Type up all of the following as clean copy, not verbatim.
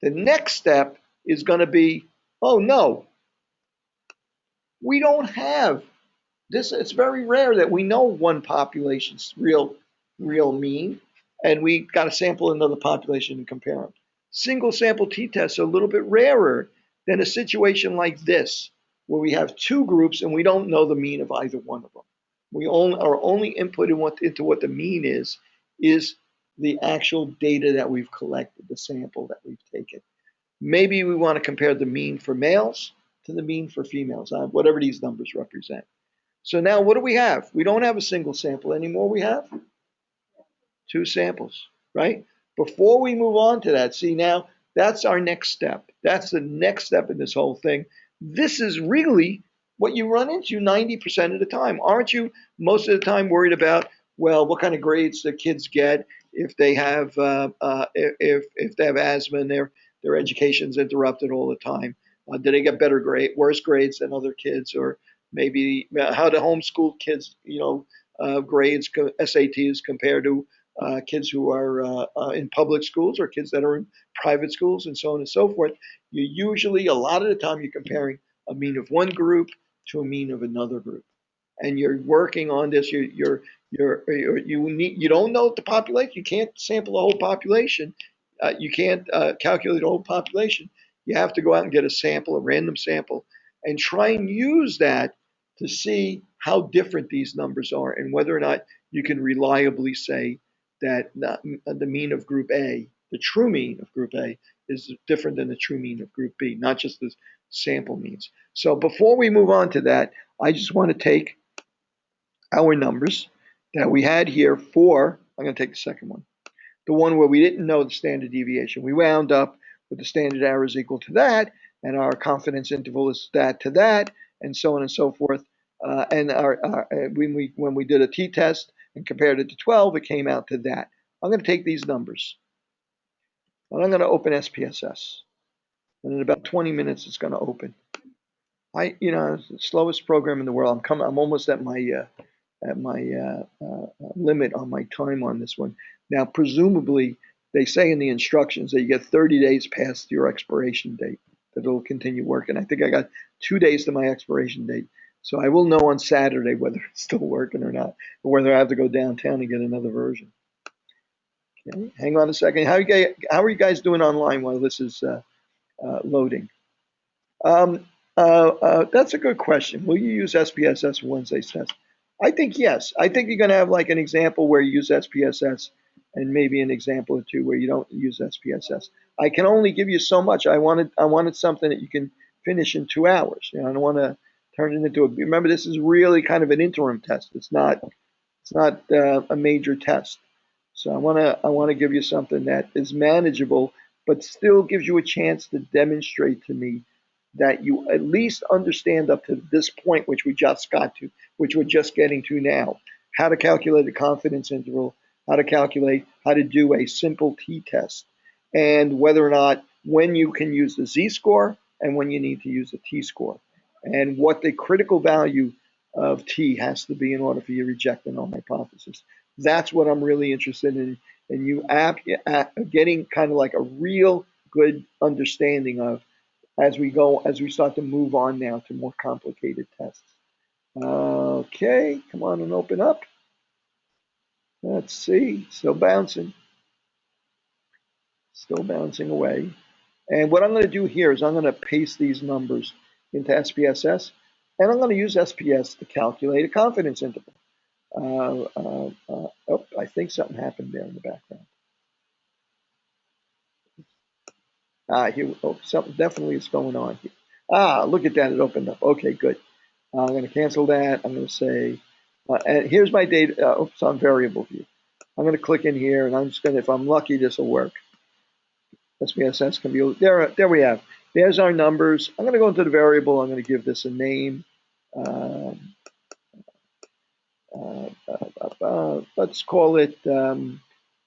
The next step is going to be, oh no, we don't have this. It's very rare that we know one population's real mean, and we got to sample another population and compare them. Single sample t-tests are a little bit rarer than a situation like this, where we have two groups and we don't know the mean of either one of them. Our only input into what the mean is the actual data that we've collected, the sample that we've taken. Maybe we want to compare the mean for males to the mean for females, whatever these numbers represent. So now what do we have? We don't have a single sample anymore. We have two samples, right? Before we move on to that, see now, that's our next step. That's the next step in this whole thing. This is really what you run into 90% of the time. Aren't you most of the time worried about, well, what kind of grades the kids get if they have if they have asthma and their education's interrupted all the time? Do they get worse grades than other kids, or maybe how do homeschool kids, grades, SATs compared to kids who are in public schools or kids that are in private schools, and so on and so forth? You usually, a lot of the time, you're comparing a mean of one group to a mean of another group, and you're working on this. You don't know the population. You can't sample the whole population. You can't calculate the whole population. You have to go out and get a random sample, and try and use that to see how different these numbers are and whether or not you can reliably say that the mean of group A, the true mean of group A, is different than the true mean of group B, not just the sample means. So before we move on to that, I just want to take our numbers that we had here for, I'm going to take the second one, the one where we didn't know the standard deviation. We wound up with the standard error is equal to that, and our confidence interval is that to that, and so on and so forth. And when we did a t-test and compared it to 12, it came out to that. I'm going to take these numbers, and I'm going to open SPSS. And in about 20 minutes, it's going to open. It's the slowest program in the world. I'm almost at my limit on my time on this one. Now, presumably, they say in the instructions that you get 30 days past your expiration date that it'll continue working. I think I got 2 days to my expiration date. So I will know on Saturday whether it's still working or not, or whether I have to go downtown and get another version. Okay, hang on a second. How are you guys doing online while this is loading? That's a good question. Will you use SPSS for Wednesday's test? I think yes. I think you're going to have like an example where you use SPSS and maybe an example or two where you don't use SPSS. I can only give you so much. I wanted something that you can finish in 2 hours. I don't want to turn it into remember, this is really kind of an interim test. It's not a major test. So I want to give you something that is manageable, but still gives you a chance to demonstrate to me that you at least understand up to this point, which we just got to, which we're just getting to now, how to calculate a confidence interval, how to do a simple t-test, and whether or not when you can use the z-score and when you need to use the t-score, and what the critical value of t has to be in order for you to reject the null hypothesis. That's what I'm really interested in you getting kind of like a real good understanding of as we start to move on now to more complicated tests. Okay, come on and open up. Let's see, still bouncing away. And what I'm going to do here is I'm going to paste these numbers into SPSS, and I'm going to use SPS to calculate a confidence interval. I think something happened there in the background. Something definitely is going on here. Look at that, it opened up. Okay, good. I'm going to cancel that. I'm going to say, and here's my data. It's on variable view. I'm going to click in here, and I'm just going to, if I'm lucky, this will work. SPSS can be, there we have. There's our numbers. I'm going to go into the variable. I'm going to give this a name. Let's call it,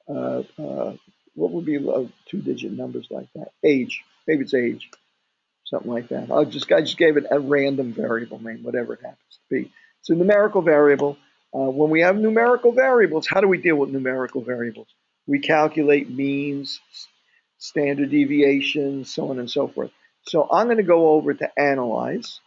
what would be 2-digit numbers like that? Age. Maybe it's age. Something like that. I just gave it a random variable name, whatever it happens to be. It's a numerical variable. When we have numerical variables, how do we deal with numerical variables? We calculate means, standard deviation, so on and so forth. So I'm going to go over to analyze.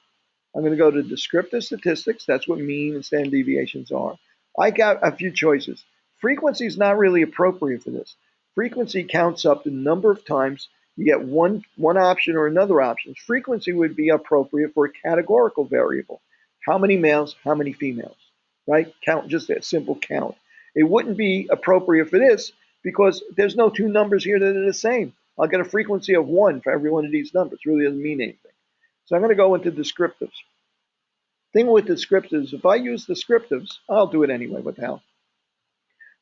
I'm going to go to descriptive statistics. That's what mean and standard deviations are. I got a few choices. Frequency is not really appropriate for this. Frequency counts up the number of times you get one option or another option. Frequency would be appropriate for a categorical variable. How many males, how many females, right? Count, just a simple count. It wouldn't be appropriate for this because there's no two numbers here that are the same. I'll get a frequency of 1 for every one of these numbers. It really doesn't mean anything. So I'm going to go into descriptives. Thing with descriptives, if I use descriptives, I'll do it anyway. What the hell?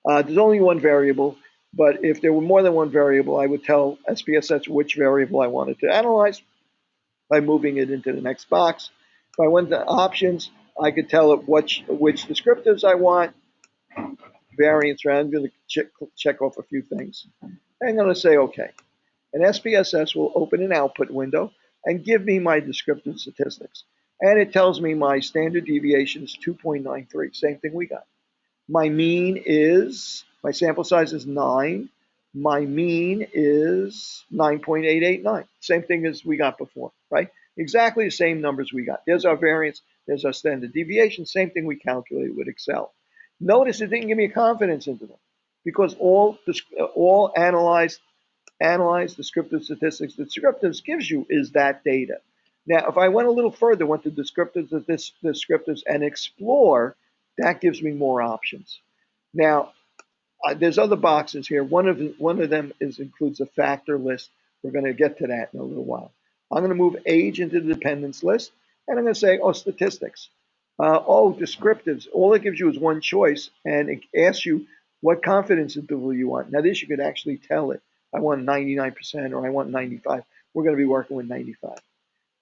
There's only one variable, but if there were more than one variable, I would tell SPSS which variable I wanted to analyze by moving it into the next box. If I went to options, I could tell it which descriptives I want. Variance, right? I'm going to check off a few things. I'm going to say OK. And SPSS will open an output window and give me my descriptive statistics. And it tells me my standard deviation is 2.93, same thing we got. My mean is, my sample size is 9. My mean is 9.889, same thing as we got before, right? Exactly the same numbers we got. There's our variance, there's our standard deviation, same thing we calculated with Excel. Notice it didn't give me a confidence interval because all analyzed descriptive statistics. Descriptives gives you is that data. Now, if I went a little further, went to descriptives and explore, that gives me more options. Now, there's other boxes here. One of them includes a factor list. We're going to get to that in a little while. I'm going to move age into the dependence list, and I'm going to say, statistics. Descriptives. All it gives you is one choice, and it asks you what confidence interval you want. Now, this you could actually tell it. I want 99% or I want 95. We're going to be working with 95.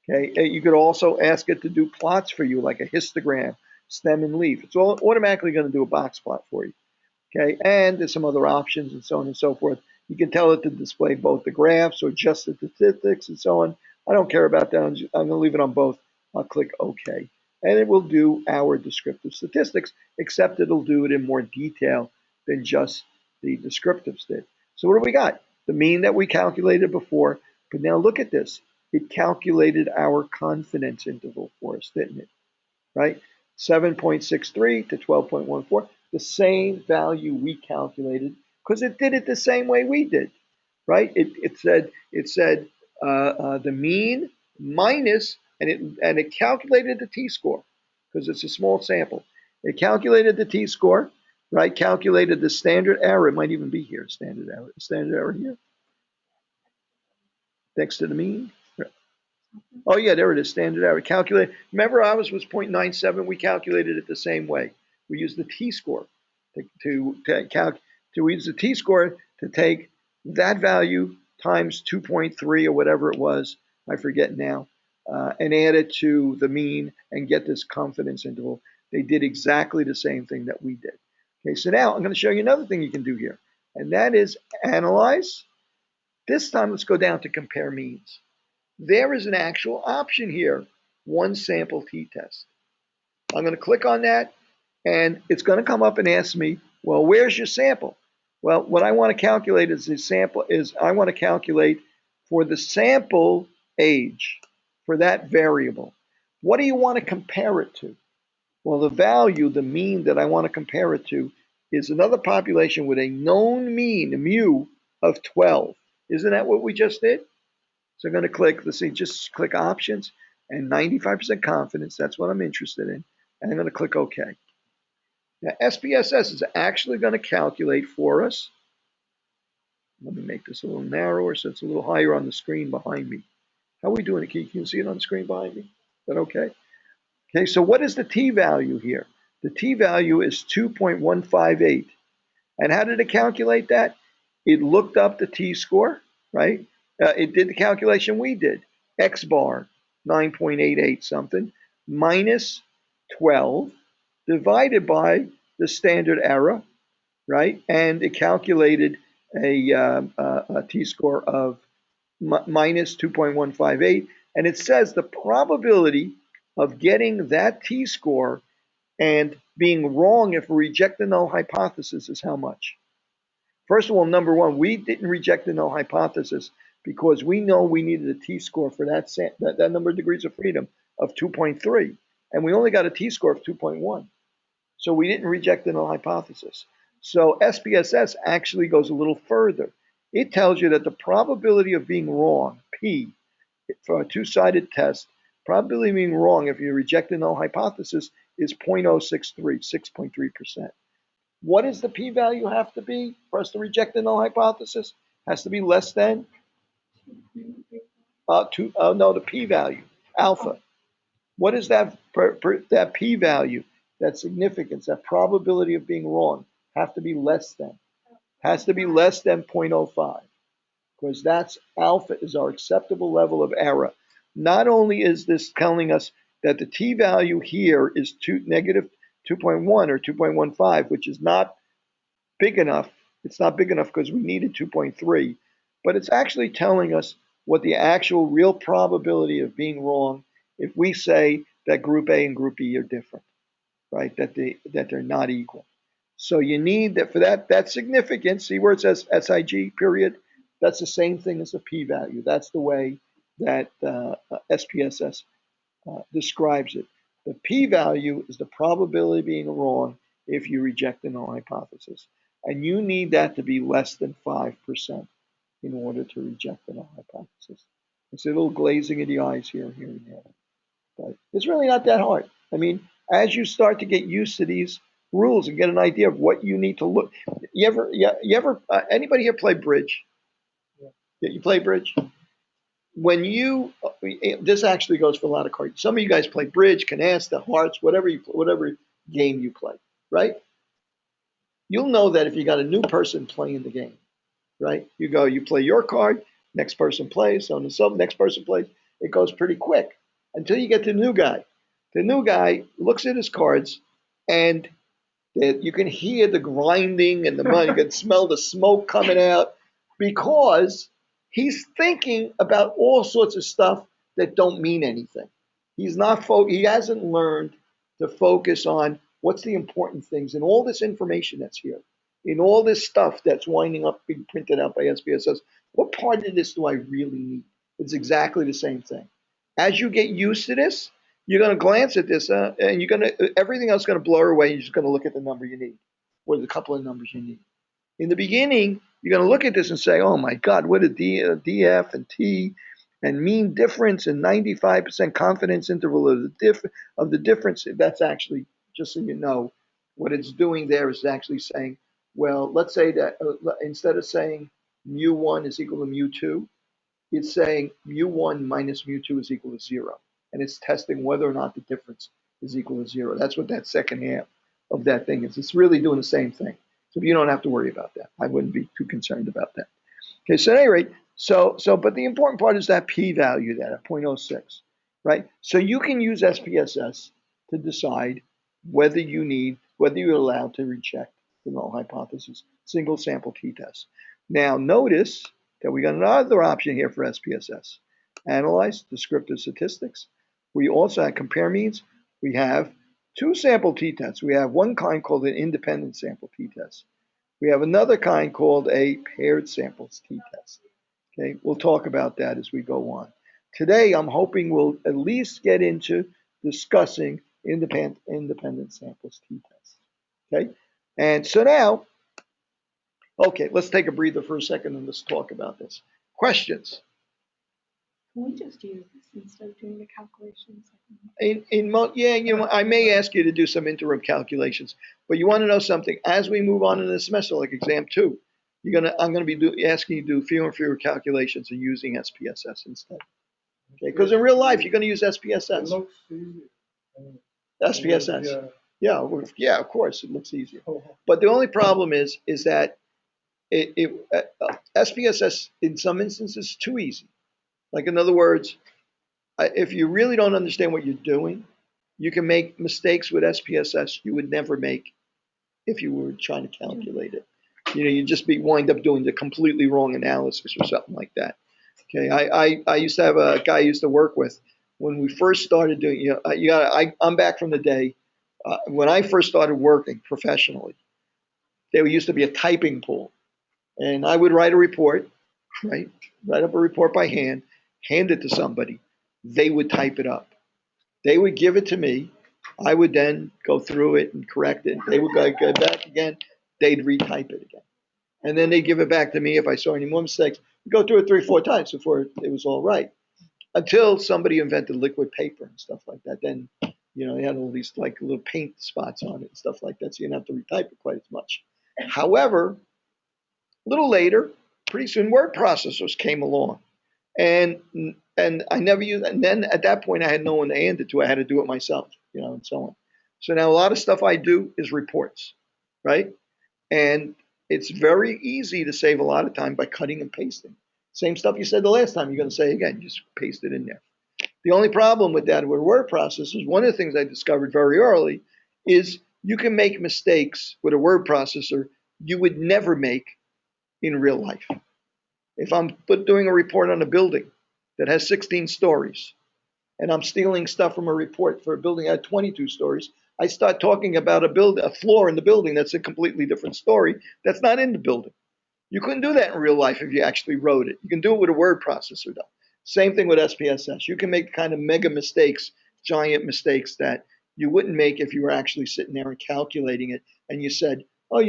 Okay. You could also ask it to do plots for you, like a histogram, stem and leaf. It's all automatically going to do a box plot for you. Okay. And there's some other options and so on and so forth. You can tell it to display both the graphs or just the statistics and so on. I don't care about that. I'm going to leave it on both. I'll click OK. And it will do our descriptive statistics, except it'll do it in more detail than just the descriptives did. So what do we got? The mean that we calculated before. But now look at this. It calculated our confidence interval for us, didn't it? Right? 7.63 to 12.14, the same value we calculated because it did it the same way we did, right? It said the mean minus, and it calculated the t-score because it's a small sample. It calculated the t-score, right? Calculated the standard error. It might even be here, standard error here, next to the mean. Oh yeah, there it is, standard error. Calculate. Remember, ours was 0.97. We calculated it the same way. We used the t-score to use the t-score to take that value times 2.3 or whatever it was. I forget now, and add it to the mean and get this confidence interval. They did exactly the same thing that we did. Okay, so now I'm going to show you another thing you can do here, and that is analyze. This time, let's go down to compare means. There is an actual option here, one sample t-test. I'm going to click on that, and it's going to come up and ask me, well, where's your sample? Well, what I want to calculate I want to calculate for the sample age, for that variable. What do you want to compare it to? Well, the value, the mean that I want to compare it to is another population with a known mean, mu, of 12. Isn't that what we just did? So I'm going to click, let's see, just click options and 95% confidence. That's what I'm interested in. And I'm going to click OK. Now, SPSS is actually going to calculate for us. Let me make this a little narrower so it's a little higher on the screen behind me. How are we doing it? Can you see it on the screen behind me? Is that okay? Okay, so what is the t-value here? The t-value is 2.158. And how did it calculate that? It looked up the t-score, right? It did the calculation we did. X bar, 9.88 something, minus 12, divided by the standard error, right? And it calculated a t-score of minus 2.158. And it says the probability of getting that t-score and being wrong if we reject the null hypothesis is how much? First of all, number one, we didn't reject the null hypothesis because we know we needed a t-score for that number of degrees of freedom of 2.3, and we only got a t-score of 2.1. So we didn't reject the null hypothesis. So SPSS actually goes a little further. It tells you that the probability of being wrong, P, for a two-sided test, probability of being wrong if you reject the null hypothesis is 0.063, 6.3%. What does the p-value have to be for us to reject the null hypothesis? Has to be less than the p-value, alpha. What is that that p-value, that significance, that probability of being wrong have to be less than? Has to be less than 0.05, because that's alpha is our acceptable level of error. Not only is this telling us that the t-value here is negative 2.1 or 2.15, which is not big enough. It's not big enough because we needed 2.3, but it's actually telling us what the actual real probability of being wrong if we say that group A and group B are different, right? That they're not equal. So you need that for that significance. See where it says SIG period? That's the same thing as a p-value. That's the way that SPSS describes it. The p-value is the probability of being wrong if you reject the null hypothesis. And you need that to be less than 5% in order to reject the null hypothesis. It's a little glazing of the eyes here and there. But it's really not that hard. I mean, as you start to get used to these rules and get an idea of what you need to look. Anybody here play bridge? Yeah, you play bridge? When this actually goes for a lot of cards. Some of you guys play bridge, canasta, hearts, whatever game you play, right? You'll know that if you got a new person playing the game, right? You play your card, next person plays, so and so, next person plays. It goes pretty quick until you get to the new guy. The new guy looks at his cards, and you can hear the grinding and the money. You can smell the smoke coming out because he's thinking about all sorts of stuff that don't mean anything. He hasn't learned to focus on what's the important things in all this information that's here, in all this stuff that's winding up being printed out by SPSS. What part of this do I really need? It's exactly the same thing. As you get used to this, you're going to glance at this, and everything else is going to blur away. You're just going to look at the number you need, or the couple of numbers you need. In the beginning, you're going to look at this and say, "Oh my God, what a DF and T, and mean difference and 95% confidence interval of the difference." That's actually, just so you know, what it's doing there is actually saying, well, let's say that instead of saying mu1 is equal to mu2, it's saying mu1 minus mu2 is equal to 0. And it's testing whether or not the difference is equal to 0. That's what that second half of that thing is. It's really doing the same thing. So you don't have to worry about that. I wouldn't be too concerned about that. Okay, so at any rate, but the important part is that p-value, that at 0.06, right? So you can use SPSS to decide whether you're allowed to reject the null hypothesis, single sample t-test. Now notice that we got another option here for SPSS. Analyze descriptive statistics. We also have compare means. We have two sample t-tests. We have one kind called an independent sample t-test. We have another kind called a paired samples t-test. Okay, we'll talk about that as we go on. Today, I'm hoping we'll at least get into discussing independent samples t-tests. Okay, and so now, okay, let's take a breather for a second and let's talk about this. Questions? Can we just use this instead of doing the calculations? I may ask you to do some interim calculations, but you want to know something. As we move on in the semester, like exam 2, I'm going to be asking you to do fewer and fewer calculations and using SPSS instead. Okay, because in real life, you're going to use SPSS. It looks easy. SPSS. Yeah, of course, it looks easier. But the only problem is that SPSS, in some instances, is too easy. Like, in other words, if you really don't understand what you're doing, you can make mistakes with SPSS you would never make if you were trying to calculate it. You'd just wind up doing the completely wrong analysis or something like that. Okay, I used to have a guy I used to work with when we first started doing. I'm back from the day when I first started working professionally. There used to be a typing pool. And I would write a report, right? Write up a report by hand, hand it to somebody. They would type it up. They would give it to me. I would then go through it and correct it. They would go back again. They'd retype it again. And then they'd give it back to me if I saw any more mistakes. We'd go through it 3 or 4 times before it was all right. Until somebody invented liquid paper and stuff like that. Then, they had all these like little paint spots on it and stuff like that. So you didn't have to retype it quite as much. However, a little later, pretty soon word processors came along. And I never used, and then at that point I had no one to hand it to. I had to do it myself, and so on. So now a lot of stuff I do is reports, right? And it's very easy to save a lot of time by cutting and pasting. Same stuff you said the last time, you're going to say again, just paste it in there. The only problem with that with word processors, one of the things I discovered very early is you can make mistakes with a word processor you would never make in real life. If I'm doing a report on a building that has 16 stories and I'm stealing stuff from a report for a building that had 22 stories, I start talking about a floor in the building that's a completely different story that's not in the building. You couldn't do that in real life if you actually wrote it. You can do it with a word processor, though. Same thing with SPSS. You can make kind of mega mistakes, giant mistakes that you wouldn't make if you were actually sitting there and calculating it and you said, oh,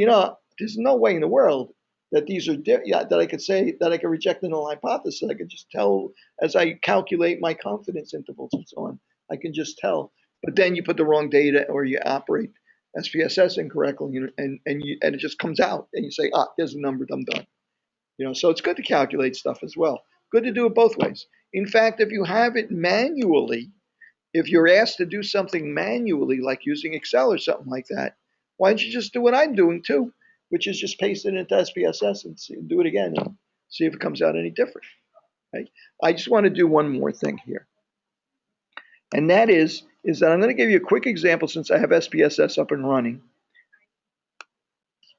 there's no way in the world that these are that I could say that I could reject the null hypothesis. I could just tell as I calculate my confidence intervals and so on. I can just tell. But then you put the wrong data or you operate SPSS incorrectly, and it just comes out, and you say, there's a number, I'm done. So it's good to calculate stuff as well. Good to do it both ways. In fact, if you have it manually, if you're asked to do something manually, like using Excel or something like that, why don't you just do what I'm doing too, which is just paste it into SPSS and do it again and see if it comes out any different. Right? I just want to do one more thing here. And that is that I'm going to give you a quick example since I have SPSS up and running.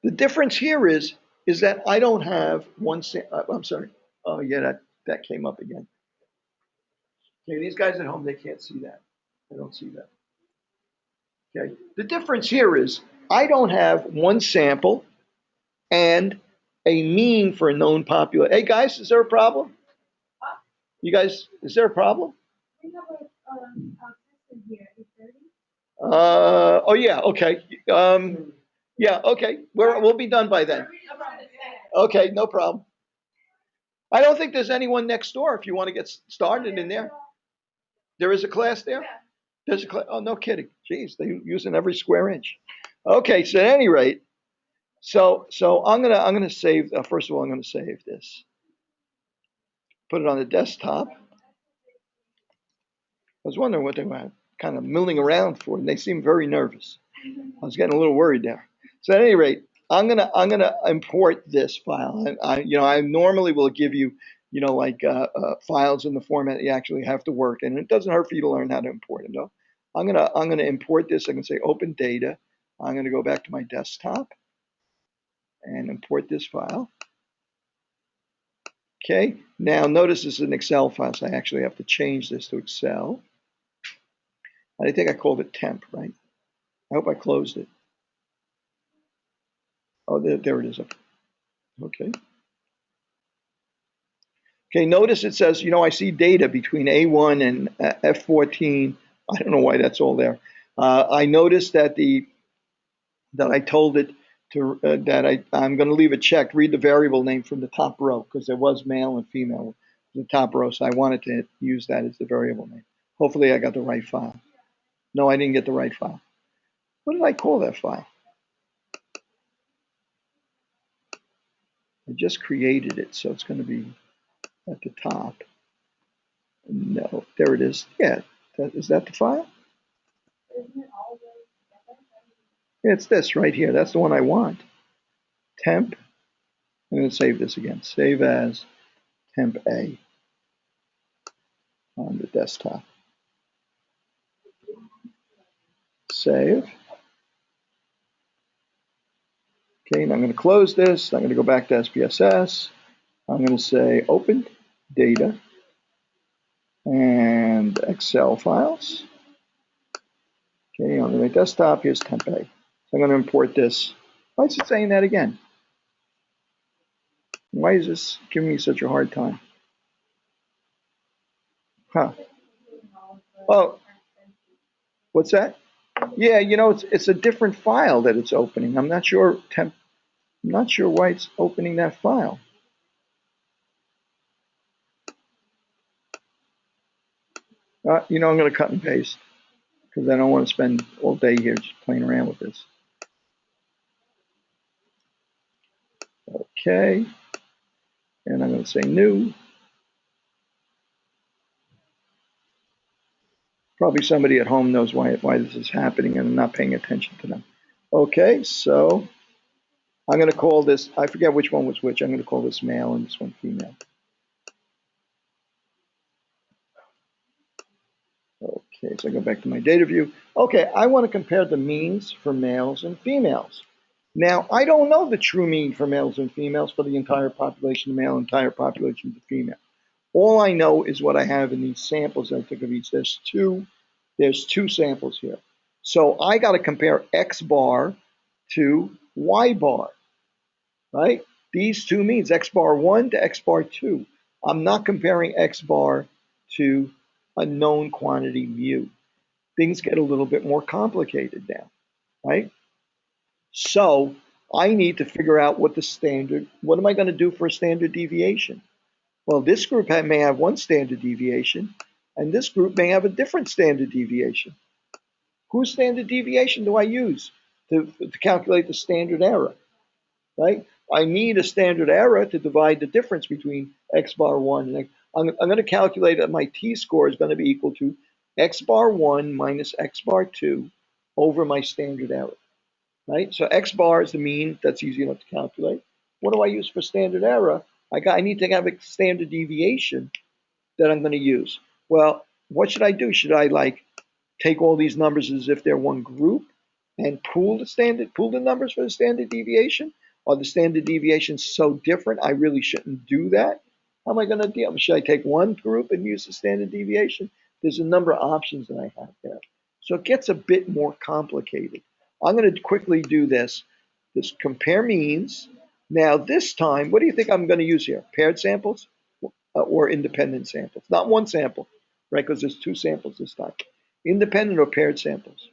The difference here is that I don't have one. I'm sorry. Oh yeah, that came up again. Okay, these guys at home, they can't see that. They don't see that. Okay. The difference here is I don't have one sample and a mean for a known population. Hey guys, is there a problem? You guys, is there a problem? We have a system here, 8:30. Oh yeah, okay. Yeah, okay. We'll be done by then. Okay, no problem. I don't think there's anyone next door if you want to get started in there. There is a class there? There's a class. Oh, no kidding. Jeez, they're using every square inch. Okay, so at any rate, so I'm gonna save. First of all, I'm gonna save this. Put it on the desktop. I was wondering what they were kind of milling around for, and they seemed very nervous. I was getting a little worried there. So at any rate, I'm gonna import this file. I normally will give you, files in the format that you actually have to work in. And it doesn't hurt for you to learn how to import it. No, I'm gonna import this. I can say open data. I'm gonna go back to my desktop and import this file. Okay. Now notice this is an Excel file, so I actually have to change this to Excel. I think I called it temp, right? I hope I closed it. Oh, there it is. Okay. Okay, notice it says, I see data between A1 and F14. I don't know why that's all there. I noticed that I told it to that I'm going to leave it checked. Read the variable name from the top row because there was male and female in the top row, so I wanted to use that as the variable name. Hopefully, I got the right file. No, I didn't get the right file. What did I call that file? I just created it, so it's going to be at the top. No, there it is. Yeah, is that the file? Yeah, it's this right here. That's the one I want. Temp. I'm going to save this again. Save as temp A on the desktop. Save. Okay, and I'm going to close this. I'm going to go back to SPSS. I'm going to say open data and Excel files. Okay, on my desktop, here's temp A. So I'm going to import this. Why is it saying that again? Why is this giving me such a hard time? Huh. Oh, what's that? Yeah, it's a different file that it's opening. I'm not sure. I'm not sure why it's opening that file. I'm going to cut and paste because I don't want to spend all day here just playing around with this. Okay, and I'm going to say new. Probably somebody at home knows why this is happening, and I'm not paying attention to them. Okay, so I'm going to call this. I forget which one was which. I'm going to call this male and this one female. Okay, so I go back to my data view. Okay, I want to compare the means for males and females. Now, I don't know the true mean for males and females for the entire population of male, entire population of female. All I know is what I have in these samples I took of each. There's two samples here. So I got to compare X bar to Y bar, right? These two means X bar 1 to X bar 2. I'm not comparing X bar to a known quantity mu. Things get a little bit more complicated now, right? So I need to figure out what am I going to do for a standard deviation? Well, this group may have one standard deviation, and this group may have a different standard deviation. Whose standard deviation do I use to calculate the standard error, right? I need a standard error to divide the difference between X bar 1 and X. I'm going to calculate that my t-score is going to be equal to X bar 1 minus X bar 2 over my standard error, right? So X bar is the mean. That's easy enough to calculate. What do I use for standard error? I need to have a standard deviation that I'm going to use. Well, what should I do? Should I take all these numbers as if they're one group and pool the numbers for the standard deviation? Are the standard deviations so different I really shouldn't do that? How am I going to deal? Should I take one group and use the standard deviation? There's a number of options that I have there. So it gets a bit more complicated. I'm going to quickly do this. This compare means. Now this time, what do you think I'm going to use here? Paired samples or independent samples? Not one sample, right? Because there's two samples this time. Independent or paired samples?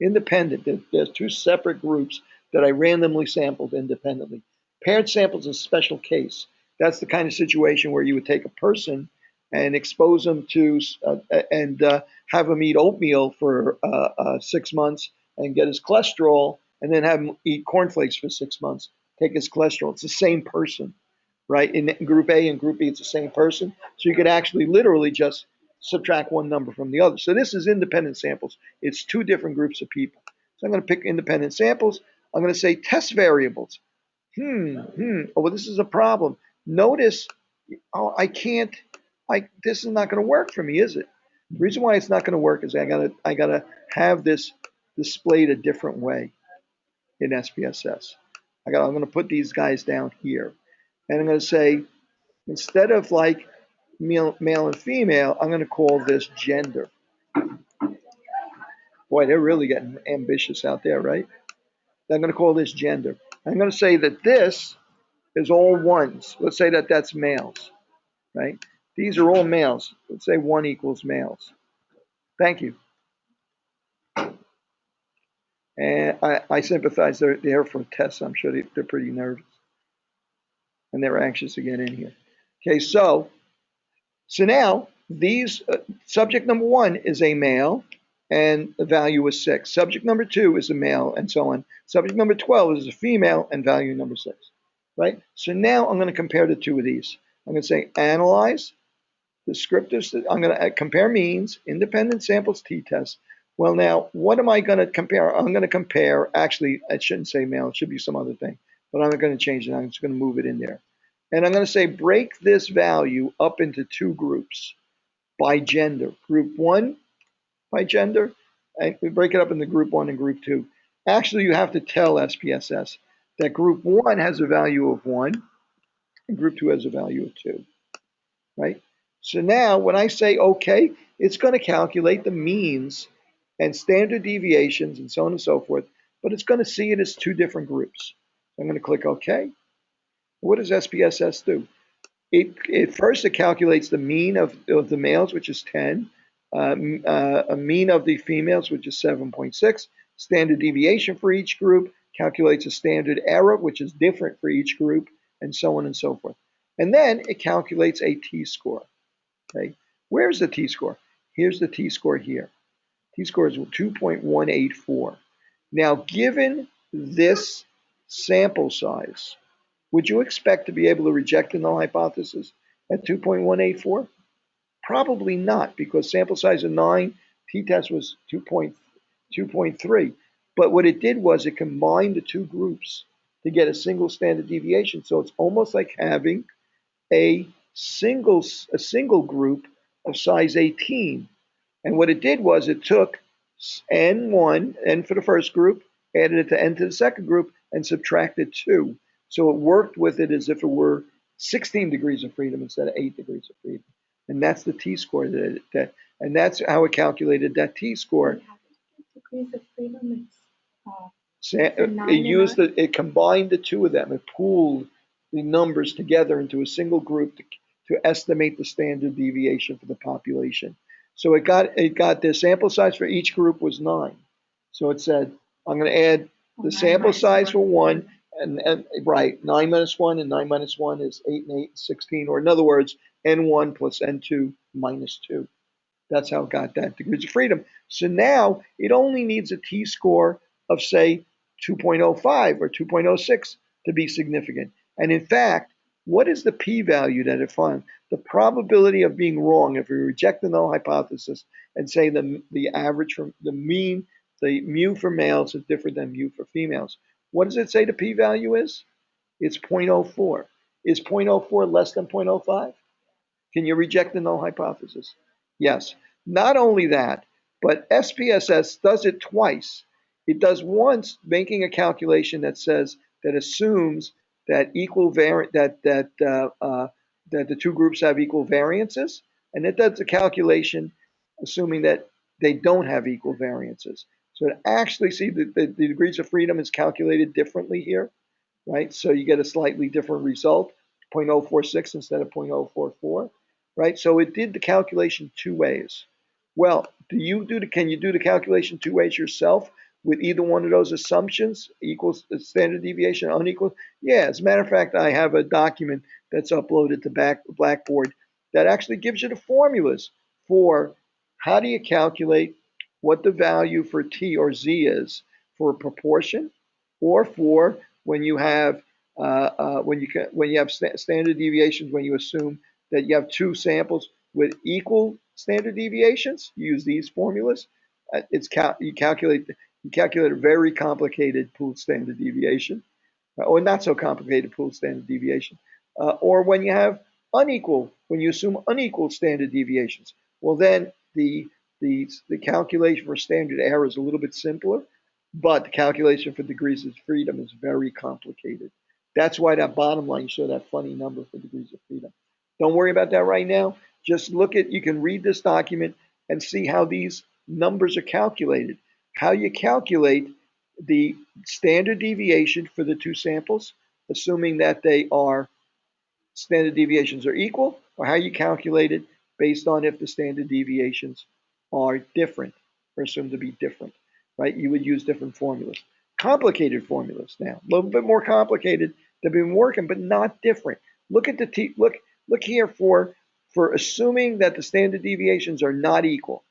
Independent. There's two separate groups that I randomly sampled independently. Paired samples is a special case. That's the kind of situation where you would take a person and expose them to and have him eat oatmeal for 6 months and get his cholesterol, and then have him eat cornflakes for 6 months, take his cholesterol. It's the same person, right? In group A and group B, it's the same person. So you could actually literally just subtract one number from the other. So this is independent samples. It's two different groups of people. So I'm going to pick independent samples. I'm going to say test variables. Oh, well, this is a problem. Notice, I can't, this is not going to work for me, is it? The reason why it's not going to work is I gotta have this displayed a different way in SPSS. I'm going to put these guys down here. And I'm going to say, instead of male and female, I'm going to call this gender. Boy, they're really getting ambitious out there, right? I'm going to call this gender. I'm going to say that this is all ones. Let's say that that's males, right? These are all males. Let's say 1 equals males. Thank you. And I sympathize. They're there for tests. I'm sure they're pretty nervous. And they're anxious to get in here. Okay, so now these subject number 1 is a male, and the value is 6. Subject number 2 is a male, and so on. Subject number 12 is a female, and value number 6. Right? So now I'm going to compare the two of these. I'm going to say analyze descriptives. I'm going to compare means, independent samples, t-test. Well, now, what am I going to compare? I'm going to compare, actually, I shouldn't say male. It should be some other thing. But I'm not going to change it. I'm just going to move it in there. And I'm going to say break this value up into two groups by gender. Group 1 by gender, and we break it up into group 1 and group 2. Actually, you have to tell SPSS that group 1 has a value of 1 and group 2 has a value of 2, right? So now when I say okay, it's going to calculate the means and standard deviations and so on and so forth, but it's going to see it as two different groups. So I'm going to click OK. What does SPSS do? It calculates the mean of the males, which is 10, a mean of the females, which is 7.6, standard deviation for each group, calculates a standard error, which is different for each group, and so on and so forth. And then it calculates a t-score. Okay, where's the t-score? Here's the t-score here. T-score is 2.184. Now, given this sample size, would you expect to be able to reject the null hypothesis at 2.184? Probably not, because sample size of 9, t-test was 2.3. But what it did was it combined the two groups to get a single standard deviation. So it's almost like having a single group of size 18. And what it did was it took n1, n for the first group, added it to n to the second group, and subtracted 2. So it worked with it as if it were 16 degrees of freedom instead of 8 degrees of freedom. And that's the t-score and that's how it calculated that t-score. Degrees of freedom, It combined the two of them. It pooled the numbers together into a single group to estimate the standard deviation for the population. So it got the sample size for each group was 9. So it said, I'm going to add the sample size for one, and right, 9 minus 1, and 9 minus 1 is 8 and 8, 16, or in other words, n1 plus n2 minus 2. That's how it got that degrees of freedom. So now it only needs a t-score of, say, 2.05 or 2.06 to be significant. And in fact, what is the p-value that it found? The probability of being wrong if we reject the null hypothesis and say the average from the mean, the mu for males is different than mu for females. What does it say the p-value is? It's 0.04. Is 0.04 less than 0.05? Can you reject the null hypothesis? Yes. Not only that, but SPSS does it twice. It does once making a calculation that says that assumes that that the two groups have equal variances, and it does a calculation assuming that they don't have equal variances. So to actually see the degrees of freedom is calculated differently here, right? So you get a slightly different result, 0.046 instead of 0.044, right? So it did the calculation two ways. Well, can you do the calculation two ways yourself with either one of those assumptions, equals standard deviation, unequal? Yeah, as a matter of fact, I have a document that's uploaded to Blackboard that actually gives you the formulas for how do you calculate what the value for T or Z is for a proportion, or for when you have standard deviations, when you assume that you have two samples with equal standard deviations, you use these formulas. You calculate a very complicated pooled standard deviation, or not so complicated pooled standard deviation, or when you assume unequal standard deviations. Well, then the calculation for standard error is a little bit simpler, but the calculation for degrees of freedom is very complicated. That's why that bottom line shows that funny number for degrees of freedom. Don't worry about that right now. Just you can read this document and see how these numbers are calculated. How you calculate the standard deviation for the two samples, assuming that they are standard deviations are equal, or how you calculate it based on if the standard deviations are different or assumed to be different, right? You would use different formulas. Complicated formulas now, a little bit more complicated. They've been working, but not different. Look at look here for assuming that the standard deviations are not equal.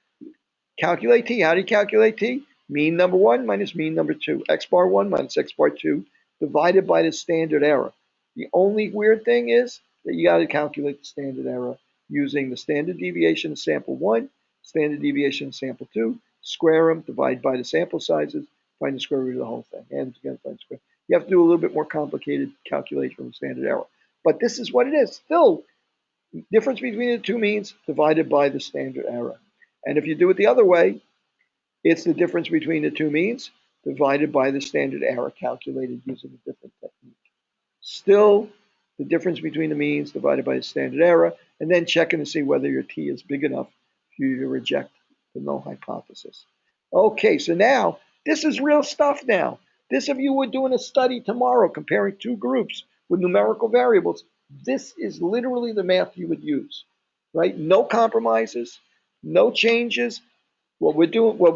Calculate T. How do you calculate T? Mean number 1 minus mean number 2. X bar 1 minus X bar 2 divided by the standard error. The only weird thing is that you got to calculate the standard error using the standard deviation of sample 1, standard deviation of sample 2, square them, divide by the sample sizes, find the square root of the whole thing, and again find the square. You have to do a little bit more complicated calculation from the standard error. But this is what it is. Still, difference between the two means divided by the standard error. And if you do it the other way, it's the difference between the two means divided by the standard error calculated using a different technique. Still, the difference between the means divided by the standard error, and then checking to see whether your T is big enough for you to reject the null hypothesis. Okay, so now this is real stuff now. This, if you were doing a study tomorrow comparing two groups with numerical variables, this is literally the math you would use, right? No compromises, no changes. What we're doing, what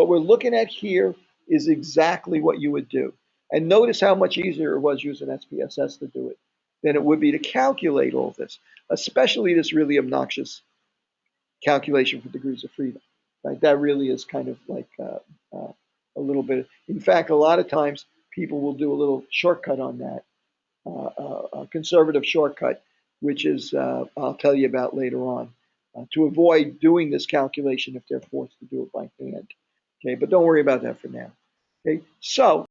we're looking at here is exactly what you would do. And notice how much easier it was using SPSS to do it than it would be to calculate all this, especially this really obnoxious calculation for degrees of freedom. Right? That really is kind of like a little bit. In fact, a lot of times people will do a little shortcut on that, a conservative shortcut, which is I'll tell you about later on, to avoid doing this calculation if they're forced to do it by hand. Okay, but don't worry about that for now. Okay, so